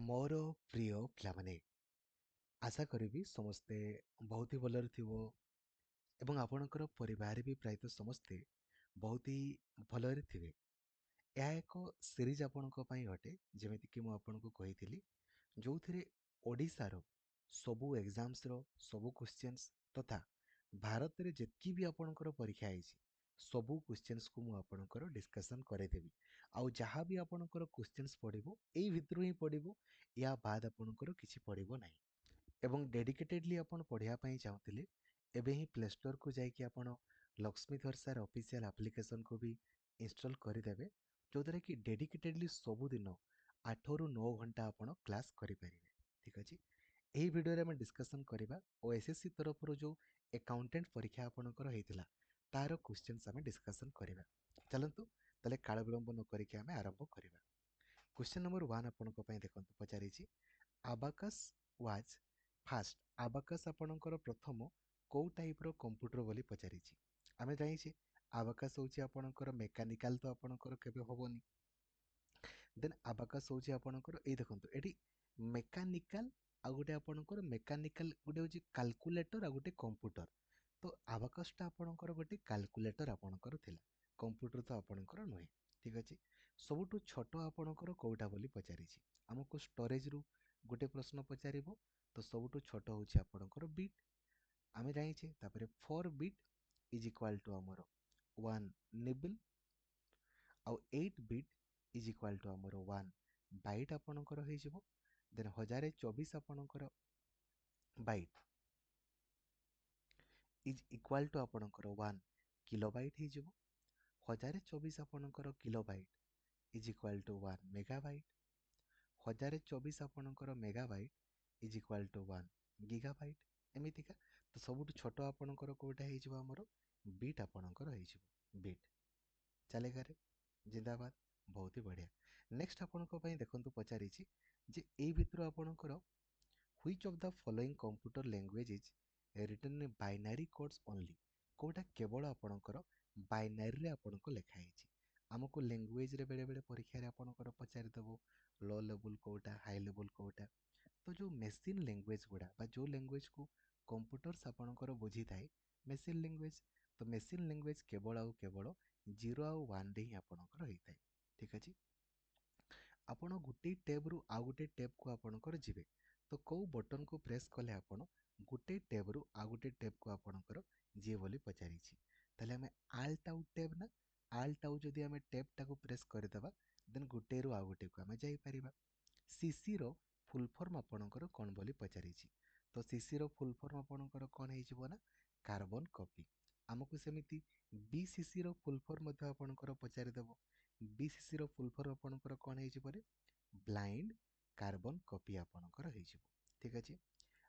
ମୋର ପ୍ରିୟ ପିଲାମାନେ, ଆଶା କରିବି ସମସ୍ତେ ବହୁତ ହି ଭଲରେ ଥିବ ଏବଂ ଆପଣଙ୍କର ପରିବାର ବି ପ୍ରାୟତଃ ସମସ୍ତେ ବହୁତ ହି ଭଲରେ ଥିବେ। ଏହା ଏକ ସିରିଜ ଆପଣଙ୍କ ପାଇଁ ଅଟେ, ଯେମିତିକି ମୁଁ ଆପଣଙ୍କୁ କହିଥିଲି, ଯେଉଁଥିରେ ଓଡ଼ିଶାର ସବୁ ଏକ୍ଜାମ୍ସର ସବୁ କ୍ୱେଶ୍ଚନ୍ସ ତଥା ଭାରତରେ ଯେତିକି ବି ଆପଣଙ୍କର ପରୀକ୍ଷା ହେଇଛି ସବୁ କ୍ୱେଶ୍ଚନ୍ସକୁ ମୁଁ ଆପଣଙ୍କର ଡିସ୍କସନ୍ କରେଇଦେବି। ଆଉ ଯାହା ବି ଆପଣଙ୍କର କ୍ୱେଶ୍ଚନ୍ସ ପଡ଼ିବ ଏଇ ଭିତରୁ ହିଁ ପଡ଼ିବ, ୟା ବାଦ୍ ଆପଣଙ୍କର କିଛି ପଡ଼ିବ ନାହିଁ। ଏବଂ ଡେଡିକେଟେଡ଼ଲି ଆପଣ ପଢ଼ିବା ପାଇଁ ଚାହୁଁଥିଲେ ଏବେ ହିଁ ପ୍ଲେ ଷ୍ଟୋରକୁ ଯାଇକି ଆପଣ ଲକ୍ଷ୍ମୀଧର ସାର୍ ଅଫିସିଆଲ୍ ଆପ୍ଲିକେସନକୁ ବି ଇନଷ୍ଟଲ୍ କରିଦେବେ, ଯେଉଁଦ୍ୱାରା କି ଡେଡିକେଟେଡ଼ଲି ସବୁଦିନ 8ରୁ 9 ଘଣ୍ଟା ଆପଣ କ୍ଲାସ୍ କରିପାରିବେ। ଠିକ୍ ଅଛି, ଏହି ଭିଡ଼ିଓରେ ଆମେ ଡିସ୍କସନ୍ କରିବା ଓ ଏସ୍ଏସ୍ସି ତରଫରୁ ଯେଉଁ ଆକାଉଣ୍ଟାଣ୍ଟ ପରୀକ୍ଷା ଆପଣଙ୍କର ହେଇଥିଲା ତାର କ୍ୱେଶ୍ଚନ୍ସ ଆମେ ଡିସ୍କସନ୍ କରିବା। ଚାଲନ୍ତୁ ତାହେଲେ କାଳ ବିଳମ୍ବ ନ କରିକି ଆମେ ଆରମ୍ଭ କରିବା। କ୍ୱେଶ୍ଚନ୍ ନମ୍ବର 1 ଆପଣଙ୍କ ପାଇଁ ଦେଖନ୍ତୁ ପଚାରିଛି, ଆବାକସ୍ ୱାଜ୍ ଫାଷ୍ଟ। ଆବାକସ୍ ଆପଣଙ୍କର ପ୍ରଥମ କେଉଁ ଟାଇପ୍ର କମ୍ପ୍ୟୁଟର ବୋଲି ପଚାରିଛି। ଆମେ ଜାଣିଛେ ଆବାକସ୍ ହେଉଛି ଆପଣଙ୍କର ମେକାନିକାଲ, ତ ଆପଣଙ୍କର କେବେ ହେବନି। ଦେନ୍ ଆବାକସ୍ ହେଉଛି ଆପଣଙ୍କର ଏଇ ଦେଖନ୍ତୁ ଏଠି ମେକାନିକାଲ, ଆଉ ଗୋଟେ ଆପଣଙ୍କର ମେକାନିକାଲ ଗୋଟେ ହେଉଛି କାଲକୁଲେଟର, ଆଉ ଗୋଟେ କମ୍ପ୍ୟୁଟର। ତ ଆବାକସ୍ଟା ଆପଣଙ୍କର ଗୋଟେ କାଲକୁଲେଟର ଆପଣଙ୍କର ଥିଲା, କମ୍ପ୍ୟୁଟର ତ ଆପଣଙ୍କର ନୁହେଁ। ଠିକ୍ ଅଛି, ସବୁଠୁ ଛୋଟ ଆପଣଙ୍କର କେଉଁଟା ବୋଲି ପଚାରିଛି। ଆମକୁ ଷ୍ଟୋରେଜରୁ ଗୋଟେ ପ୍ରଶ୍ନ ପଚାରିବ, ତ ସବୁଠୁ ଛୋଟ ହେଉଛି ଆପଣଙ୍କର ବିଟ୍, ଆମେ ଜାଣିଛେ। ତାପରେ 4 ବିଟ୍ ଇଜ୍ ଇକ୍ୱାଲ୍ ଟୁ ଆମର 1 ନିବଲ୍, ଆଉ 8 ବିଟ୍ ଇଜ୍ ଇକ୍ୱାଲ୍ ଟୁ ଆମର 1 ବାଇଟ୍ ଆପଣଙ୍କର ହେଇଯିବ। ଦେନ୍ 1024 ଆପଣଙ୍କର ବାଇଟ୍ ଇଜ୍ ଇକ୍ୱାଲ୍ ଟୁ ଆପଣଙ୍କର 1 କିଲୋବାଇଟ୍ ହେଇଯିବ। 1024 ଆପଣଙ୍କର କିଲୋବାଇଟ୍ ଇଜ୍ ଇକ୍ୱାଲ୍ ଟୁ 1 ମେଗାବାଇଟ୍। 1024 ଆପଣଙ୍କର ମେଗାବାଇଟ୍ ଇଜ୍ ଇକ୍ୱାଲ୍ ଟୁ 1 ଗିଗାବାଇଟ୍। ଏମିତିକା ତ ସବୁଠୁ ଛୋଟ ଆପଣଙ୍କର କେଉଁଟା ହେଇଯିବ, ଆମର ବିଟ୍ ଆପଣଙ୍କର ହେଇଯିବ, ବିଟ୍। ଚାଲେଗାରେ ଜିନ୍ଦାବାଦ, ବହୁତ ହି ବଢ଼ିଆ। ନେକ୍ସଟ ଆପଣଙ୍କ ପାଇଁ ଦେଖନ୍ତୁ ପଚାରିଛି ଯେ ଏଇ ଭିତରୁ ଆପଣଙ୍କର which of the following computer language is return in binary codes only. କେଉଁଟା କେବଳ ଆପଣଙ୍କର ବାଇନାରୀରେ ଆପଣଙ୍କୁ ଲେଖା ହେଇଛି। ଆମକୁ ଲାଙ୍ଗୁଏଜରେ ବେଳେବେଳେ ପରୀକ୍ଷାରେ ଆପଣଙ୍କର ପଚାରିଦେବ ଲୋ ଲେବୁଲ୍ କେଉଁଟା, ହାଇ ଲେବୁଲ୍ କେଉଁଟା। ତ ଯେଉଁ ମେସିନ୍ ଲାଙ୍ଗୁଏଜ୍ ଗୁଡ଼ା ବା ଯେଉଁ ଲାଙ୍ଗୁଏଜକୁ କମ୍ପ୍ୟୁଟର୍ସ ଆପଣଙ୍କର ବୁଝିଥାଏ, ମେସିନ୍ ଲାଙ୍ଗୁଏଜ୍, ତ ମେସିନ୍ ଲାଙ୍ଗୁଏଜ୍ କେବଳ ଆଉ କେବଳ 0 ଆଉ 1ରେ ହିଁ ଆପଣଙ୍କର ହେଇଥାଏ। ଠିକ୍ ଅଛି, ଆପଣ ଗୋଟେ ଟେବ୍ରୁ ଆଉ ଗୋଟେ ଟେବ୍କୁ ଆପଣଙ୍କର ଯିବେ, ତ କେଉଁ ବଟନ୍କୁ ପ୍ରେସ୍ କଲେ ଆପଣ ଗୋଟେ ଟେବ୍ରୁ ଆଉ ଗୋଟେ ଟେବ୍କୁ ଆପଣଙ୍କର ଯିଏ ବୋଲି ପଚାରିଛି। ତାହେଲେ ଆମେ ଆଲ୍ଟ ଆଉ ଟେବ୍ ନା, ଆଲ୍ଟ ଆଉ ଯଦି ଆମେ ଟେବ୍ଟାକୁ ପ୍ରେସ୍ କରିଦେବା ଦେନ୍ ଗୋଟେରୁ ଆଉ ଗୋଟେକୁ ଆମେ ଯାଇପାରିବା। ସିସିର ଫୁଲ୍ ଫର୍ମ ଆପଣଙ୍କର କ'ଣ ବୋଲି ପଚାରିଛି। ତ ସିସିର ଫୁଲ୍ ଫର୍ମ ଆପଣଙ୍କର କ'ଣ ହେଇଯିବ ନା କାର୍ବନ କପି। ଆମକୁ ସେମିତି ବିସିସିର ଫୁଲ୍ ଫର୍ମ ମଧ୍ୟ ଆପଣଙ୍କର ପଚାରିଦେବ। ବିସିସିର ଫୁଲ୍ ଫର୍ମ ଆପଣଙ୍କର କ'ଣ ହେଇଯିବ ରେ, ବ୍ଲାଇଣ୍ଡ କାର୍ବନ କପି ଆପଣଙ୍କର ହେଇଯିବ। ଠିକ୍ ଅଛି,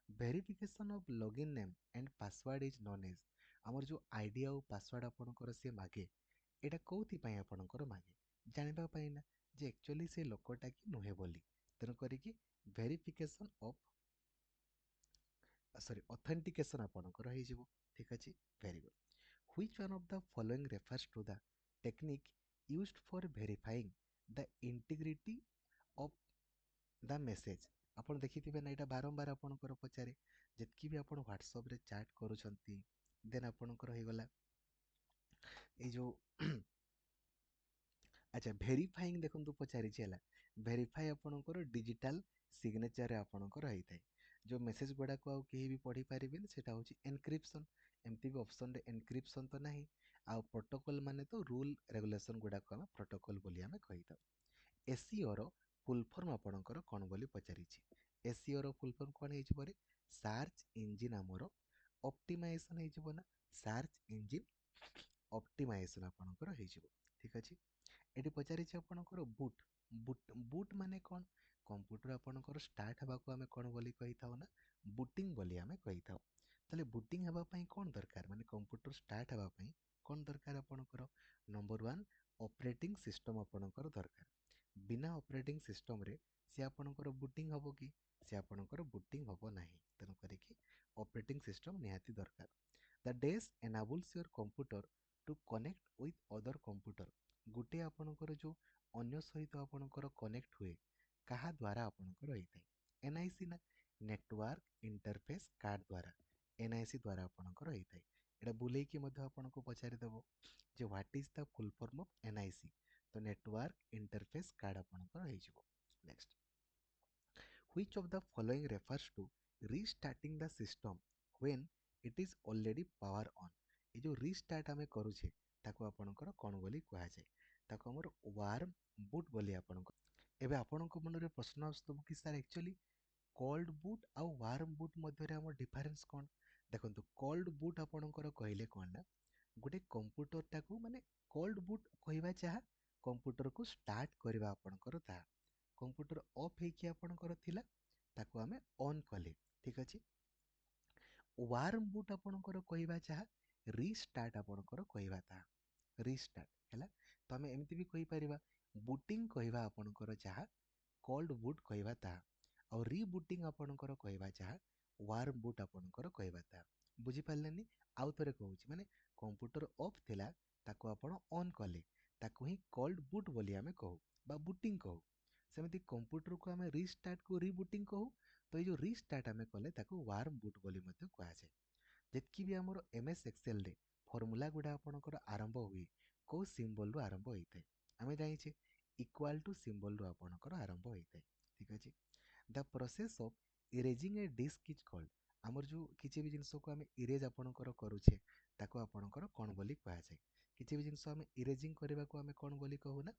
verification of login name and password is known as. ଆମର ଯେଉଁ ଆଇଡି ଆଉ ପାସୱାର୍ଡ ଆପଣଙ୍କର ସିଏ ମାଗେ, ଏଇଟା କେଉଁଥିପାଇଁ ଆପଣଙ୍କର ମାଗେ, ଜାଣିବା ପାଇଁ ନା ଯେ ଆକ୍ଚୁଆଲି ସେ ଲୋକଟା କି ନୁହେଁ ବୋଲି। ତେଣୁ କରିକି ଭେରିଫିକେସନ୍ ଅଫ୍ ଅଥେଣ୍ଟିକେସନ୍ ଆପଣଙ୍କର ହେଇଯିବ। ଠିକ୍ ଅଛି, very good. Which one of the following refers to the technique used for verifying the integrity of the message. ଆପଣ ଦେଖିଥିବେ ନା, ଏଇଟା ବାରମ୍ବାର ଆପଣଙ୍କର ପଚାରେ। ଯେତିକି ବି ଆପଣ ହ୍ୱାଟ୍ସଆପ୍ରେ ଚାଟ୍ କରୁଛନ୍ତି, ଦେନ୍ ଆପଣଙ୍କର ହେଇଗଲା ଏଇ ଯେଉଁ ଆଚ୍ଛା ଭେରିଫାଇଂ ଦେଖନ୍ତୁ ପଚାରିଛି ହେଲା, ଭେରିଫାଇ ଆପଣଙ୍କର ଡିଜିଟାଲ ସିଗ୍ନେଚରରେ ଆପଣଙ୍କର ହେଇଥାଏ। ଯେଉଁ ମେସେଜ ଗୁଡ଼ାକୁ ଆଉ କେହି ବି ପଢ଼ିପାରିବେନି, ସେଇଟା ହେଉଛି ଏନକ୍ରିପ୍ସନ୍। ଏମିତି ବି ଅପସନ୍ରେ ଏନକ୍ରିପ୍ସନ୍ ତ ନାହିଁ। ଆଉ ପ୍ରୋଟୋକଲ୍ ମାନେ ତ ରୁଲ୍ ରେଗୁଲେସନ୍ ଗୁଡ଼ାକୁ ଆମେ ପ୍ରୋଟୋକଲ୍ ବୋଲି ଆମେ କହିଥାଉ। ଏସିଓର ଫୁଲ୍ ଫର୍ମ ଆପଣଙ୍କର କ'ଣ ବୋଲି ପଚାରିଛି। ଏସିଓର ଫୁଲ୍ ଫର୍ମ କ'ଣ ହେଇଯିବ ରେ, ସାର୍ଚ୍ଚ ଇଞ୍ଜିନ୍ ଆମର ଅପ୍ଟିମାଇଜେସନ୍ ହେଇଯିବ ନା, ସାର୍ଚ୍ଚ ଇଞ୍ଜିନ୍ ଅପ୍ଟିମାଇଜେସନ୍ ଆପଣଙ୍କର ହେଇଯିବ। ଠିକ୍ ଅଛି, ଏଠି ପଚାରିଛି ଆପଣଙ୍କର ବୁଟ୍। ବୁଟ୍ ମାନେ କ'ଣ, କମ୍ପ୍ୟୁଟର ଆପଣଙ୍କର ଷ୍ଟାର୍ଟ ହେବାକୁ ଆମେ କ'ଣ ବୋଲି କହିଥାଉ ନା ବୁଟିଂ ବୋଲି ଆମେ କହିଥାଉ। ତାହେଲେ ବୁଟିଂ ହେବା ପାଇଁ କ'ଣ ଦରକାର, ମାନେ କମ୍ପ୍ୟୁଟର ଷ୍ଟାର୍ଟ ହେବା ପାଇଁ କ'ଣ ଦରକାର ଆପଣଙ୍କର, ନମ୍ବର 1 ଅପରେଟିଂ ସିଷ୍ଟମ୍ ଆପଣଙ୍କର ଦରକାର। ବିନା ଅପରେଟିଂ ସିଷ୍ଟମ୍ରେ ସେ ଆପଣଙ୍କର ବୁଟିଂ ହେବ କି, ସେ ଆପଣଙ୍କର ବୁଟିଂ ହେବ ନାହିଁ। ତେଣୁ କରିକି ଅପରେଟିଂ ସିଷ୍ଟମ୍ ନିହାତି ଦରକାର। ଦ ଡେସ୍ enables your computer to connect with other computer. ଗୋଟିଏ ଆପଣଙ୍କର ଯେଉଁ ଅନ୍ୟ ସହିତ ଆପଣଙ୍କର କନେକ୍ଟ ହୁଏ, କାହା ଦ୍ୱାରା ଆପଣଙ୍କର ହେଇଥାଏ? ଏନ୍ଆଇସି ନା ନେଟୱାର୍କ ଇଣ୍ଟରଫେସ୍ କାର୍ଡ ଦ୍ୱାରା ଏନ୍ଆଇସି ଦ୍ୱାରା ଆପଣଙ୍କର ହେଇଥାଏ। ଏଇଟା ବୁଲେଇକି ମଧ୍ୟ ଆପଣଙ୍କୁ ପଚାରିଦେବ ଯେ what is the full form of NIC? ତ ନେଟୱାର୍କ ଇଣ୍ଟରଫେସ୍ କାର୍ଡ ଆପଣଙ୍କର ହେଇଯିବ। Next, which of the following refers to restarting the system when it is already power on? ଏ ଯେଉଁ ରିଷ୍ଟାର୍ଟ ଆମେ କରୁଛେ ତାକୁ ଆପଣଙ୍କର କ'ଣ ବୋଲି କୁହାଯାଏ? ତାକୁ ଆମର ୱାର୍ମ ବୁଟ୍ ବୋଲି ଆପଣଙ୍କ। ଏବେ ଆପଣଙ୍କ ମନରେ ପ୍ରଶ୍ନ ଆସୁଥିବ କି ସାର୍ ଆକ୍ଚୁଆଲି କୋଲ୍ଡ ବୁଟ୍ ଆଉ ୱାର୍ମ ବୁଟ୍ ମଧ୍ୟରେ ଆମର ଡିଫରେନ୍ସ କ'ଣ? ଦେଖନ୍ତୁ, କୋଲ୍ଡ ବୁଟ୍ ଆପଣଙ୍କର କହିଲେ କ'ଣ ନା, ଗୋଟେ କମ୍ପ୍ୟୁଟରଟାକୁ ମାନେ କୋଲ୍ଡ ବୁଟ୍ କହିବା ଯାହା କମ୍ପ୍ୟୁଟରକୁ ଷ୍ଟାର୍ଟ କରିବା ଆପଣଙ୍କର ତାହା। କମ୍ପ୍ୟୁଟର ଅଫ୍ ହେଇକି ଆପଣଙ୍କର ଥିଲା, ତାକୁ ଆମେ ଅନ୍ କଲେ, ଠିକ୍ ଅଛି। ୱାର୍ମ ବୁଟ୍ ଆପଣଙ୍କର କହିବା ଯାହା ରିଷ୍ଟାର୍ଟ ଆପଣଙ୍କର କହିବା ତାହା ରିଷ୍ଟାର୍ଟ ହେଲା। ତ ଆମେ ଏମିତି ବି କହିପାରିବା ବୁଟିଂ କହିବା ଆପଣଙ୍କର ଯାହା କୋଲ୍ଡ ବୁଟ୍ କହିବା ତାହା, ଆଉ ରିବୁଟିଂ ଆପଣଙ୍କର କହିବା ଯାହା ୱାର୍ମ ବୁଟ୍ ଆପଣଙ୍କର କହିବା ତାହା। ବୁଝିପାରିଲେନି? ଆଉ ଥରେ କହୁଛି, ମାନେ କମ୍ପ୍ୟୁଟର ଅଫ୍ ଥିଲା, ତାକୁ ଆପଣ ଅନ୍ କଲେ, ତାକୁ ହିଁ କୋଲ୍ଡ ବୁଟ୍ ବୋଲି ଆମେ କହୁ ବା ବୁଟିଂ କହୁ। ସେମିତି କମ୍ପ୍ୟୁଟରକୁ ଆମେ ରିଷ୍ଟାର୍ଟକୁ ରିବୁଟିଂ କହୁ। ତ ଏଇ ଯେଉଁ ରିଷ୍ଟାର୍ଟ ଆମେ କଲେ ତାକୁ ୱାର୍ମ ବୁଟ୍ ବୋଲି ମଧ୍ୟ କୁହାଯାଏ। ଯେତିକି ବି ଆମର MS ଏକ୍ସେଲରେ ଫର୍ମୁଲା ଗୁଡ଼ା ଆପଣଙ୍କର ଆରମ୍ଭ ହୁଏ କେଉଁ ସିମ୍ବଲରୁ ଆରମ୍ଭ ହୋଇଥାଏ? ଆମେ ଜାଣିଛେ ଇକ୍ୱାଲ୍ ଟୁ ସିମ୍ବଲରୁ ଆପଣଙ୍କର ଆରମ୍ଭ ହୋଇଥାଏ, ଠିକ୍ ଅଛି। The process of erasing a disk is called. ଆମର ଯେଉଁ କିଛି ବି ଜିନିଷକୁ ଆମେ ଇରେଜ୍ ଆପଣଙ୍କର କରୁଛେ ତାକୁ ଆପଣଙ୍କର କ'ଣ ବୋଲି କୁହାଯାଏ? କିଛି ବି ଜିନିଷ ଆମେ ଇରେଜିଂ କରିବାକୁ ଆମେ କ'ଣ ବୋଲି କହୁନା,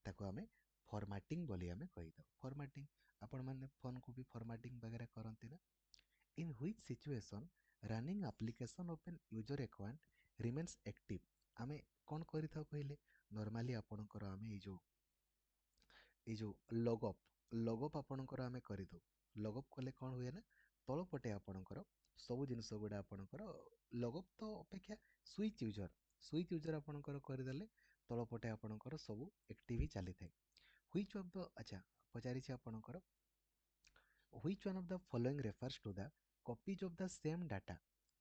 ତାକୁ ଆମେ ଫର୍ମାଟିଂ ବୋଲି ଆମେ କହିଥାଉ। ଫର୍ମାଟିଂ, ଆପଣମାନେ ଫୋନ୍କୁ ବି ଫର୍ମାଟିଂ ବଗେରା କରନ୍ତି ନା? In which situation running application of N user account remains active? ଆମେ କ'ଣ କରିଥାଉ କହିଲେ, ନର୍ମାଲି ଆପଣଙ୍କର ଆମେ ଏଇ ଯେଉଁ ଲଗଅପ୍ ଆପଣଙ୍କର ଆମେ କରିଥାଉ। ଲଗଅପ୍ କଲେ କ'ଣ ହୁଏ ନା, ତଳ ପଟେ ଆପଣଙ୍କର ସବୁ ଜିନିଷ ଗୁଡ଼ା ଆପଣଙ୍କର ଲଗଅପ୍ ତ ଅପେକ୍ଷା ସୁଇଚ୍ ୟୁଜର୍ ଆପଣଙ୍କର କରିଦେଲେ ତଳ ପଟେ ଆପଣଙ୍କର ସବୁ ଆକ୍ଟିଭ୍ ହିଁ ଚାଲିଥାଏ। ହ୍ୱିଚ୍ ଅଫ୍ ଦ, ଆଚ୍ଛା ପଚାରିଛି ଆପଣଙ୍କର, which one of the following refers to the copies of the same data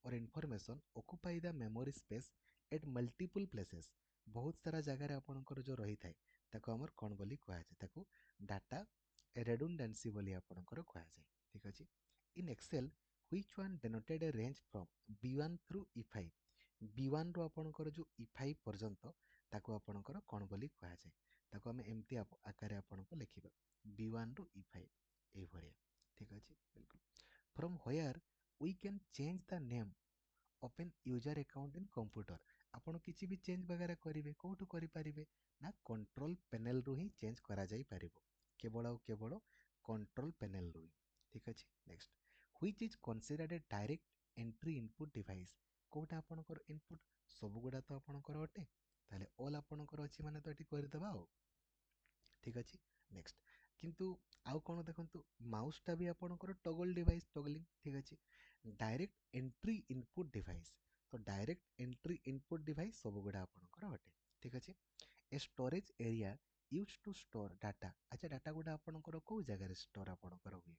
or information occupy the memory space at multiple places? ବହୁତ ସାରା ଜାଗାରେ ଆପଣଙ୍କର ଯେଉଁ ରହିଥାଏ ତାକୁ ଆମର କ'ଣ ବୋଲି କୁହାଯାଏ? ତାକୁ ଡାଟା ରେଡୁଣ୍ଡାନ୍ସି ବୋଲି ଆପଣଙ୍କର କୁହାଯାଏ, ଠିକ୍ ଅଛି। In Excel which one denoted a range from B1 through E5? B1ରୁ ଆପଣଙ୍କର ଯେଉଁ E5 ପର୍ଯ୍ୟନ୍ତ ତାକୁ ଆପଣଙ୍କର କ'ଣ ବୋଲି କୁହାଯାଏ? ତାକୁ ଆମେ ଏମିତି ଆକାରରେ ଆପଣଙ୍କୁ ଲେଖିବା B1ରୁ E5 ଏଇଭଳିଆ, ଠିକ୍ ଅଛି। ବିଲକୁଲ। From where we can change the name of N user account in computer? ଆପଣ କିଛି ବି ଚେଞ୍ଜ ବଗେରା କରିବେ କେଉଁଠୁ କରିପାରିବେ ନା କଣ୍ଟ୍ରୋଲ ପ୍ୟାନେଲରୁ ହିଁ ଚେଞ୍ଜ କରାଯାଇପାରିବ, କେବଳ ଆଉ କେବଳ କଣ୍ଟ୍ରୋଲ ପ୍ୟାନେଲରୁ ହିଁ, ଠିକ୍ ଅଛି। Next, which is considered A direct entry input device? କେଉଁଟା ଆପଣଙ୍କର ଇନପୁଟ୍? ସବୁଗୁଡ଼ା ତ ଆପଣଙ୍କର ଅଟେ, ତାହେଲେ ଅଲ୍ ଆପଣଙ୍କର ଅଛି ମାନେ ତ ଏଠି କରିଦେବା ଆଉ, ଠିକ୍ ଅଛି। ନେକ୍ସଟ, କିନ୍ତୁ ଆଉ କ'ଣ ଦେଖନ୍ତୁ, ମାଉସଟା ବି ଆପଣଙ୍କର ଟଗଲ ଡିଭାଇସ୍, ଟଗଲିଂ, ଠିକ୍ ଅଛି। ଡାଇରେକ୍ଟ ଏଣ୍ଟ୍ରି ଇନପୁଟ୍ ଡିଭାଇସ୍, ତ ଡାଇରେକ୍ଟ ଏଣ୍ଟ୍ରି ଇନପୁଟ୍ ଡିଭାଇସ୍ ସବୁଗୁଡ଼ା ଆପଣଙ୍କର ଅଟେ, ଠିକ୍ ଅଛି। A storage area use to store data, ଆଚ୍ଛା ଡାଟା ଗୁଡ଼ା ଆପଣଙ୍କର କେଉଁ ଜାଗାରେ ଷ୍ଟୋର ଆପଣଙ୍କର ହୁଏ?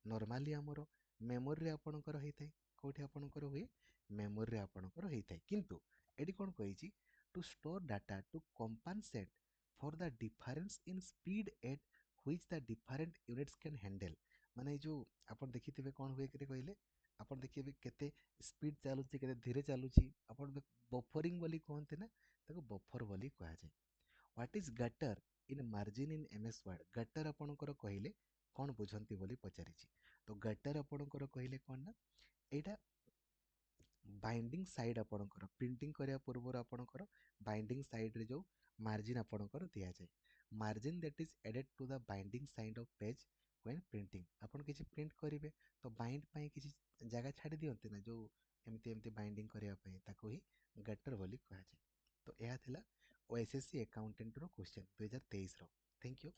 ନର୍ମାଲି ଆମର ମେମୋରିରେ ଆପଣଙ୍କର ହେଇଥାଏ। କେଉଁଠି ଆପଣଙ୍କର ହୁଏ? ମେମୋରିରେ ଆପଣଙ୍କର ହେଇଥାଏ। କିନ୍ତୁ ଏଠି କ'ଣ କହିଛି, to store data to compensate for the difference in speed at which the different units can handle. ମାନେ ଏଇ ଯେଉଁ ଆପଣ ଦେଖିଥିବେ କ'ଣ ହୁଏ କି କହିଲେ, ଆପଣ ଦେଖିବେ କେତେ ସ୍ପିଡ୍ ଚାଲୁଛି, କେତେ ଧୀରେ ଚାଲୁଛି, ଆପଣ ବଫରିଂ ବୋଲି କୁହନ୍ତି ନା, ତାକୁ ବଫର ବୋଲି କୁହାଯାଏ। What is gutter in margin in MS word? Gutter ଆପଣଙ୍କର କହିଲେ କ'ଣ ବୁଝନ୍ତି ବୋଲି ପଚାରିଛି। ତ ଗଟର ଆପଣଙ୍କର କହିଲେ କ'ଣ ନା, ଏଇଟା ବାଇଣ୍ଡିଂ ସାଇଡ୍ ଆପଣଙ୍କର ପ୍ରିଣ୍ଟିଂ କରିବା ପୂର୍ବରୁ ଆପଣଙ୍କର ବାଇଣ୍ଡିଂ ସାଇଡ୍ରେ ଯେଉଁ ମାର୍ଜିନ୍ ଆପଣଙ୍କର ଦିଆଯାଏ, margin that is added to the binding side of page when printing. ଆପଣ କିଛି ପ୍ରିଣ୍ଟ କରିବେ ତ ବାଇଣ୍ଡ ପାଇଁ କିଛି ଜାଗା ଛାଡ଼ି ଦିଅନ୍ତି ନା, ଯେଉଁ ଏମିତି ଏମିତି ବାଇଣ୍ଡିଂ କରିବା ପାଇଁ, ତାକୁ ହିଁ ଗଟର ବୋଲି କୁହାଯାଏ। ତ ଏହା ଥିଲା OSSC ଆକାଉଣ୍ଟାଣ୍ଟର କ୍ୱେଶ୍ଚନ୍ 2023ର। Thank you.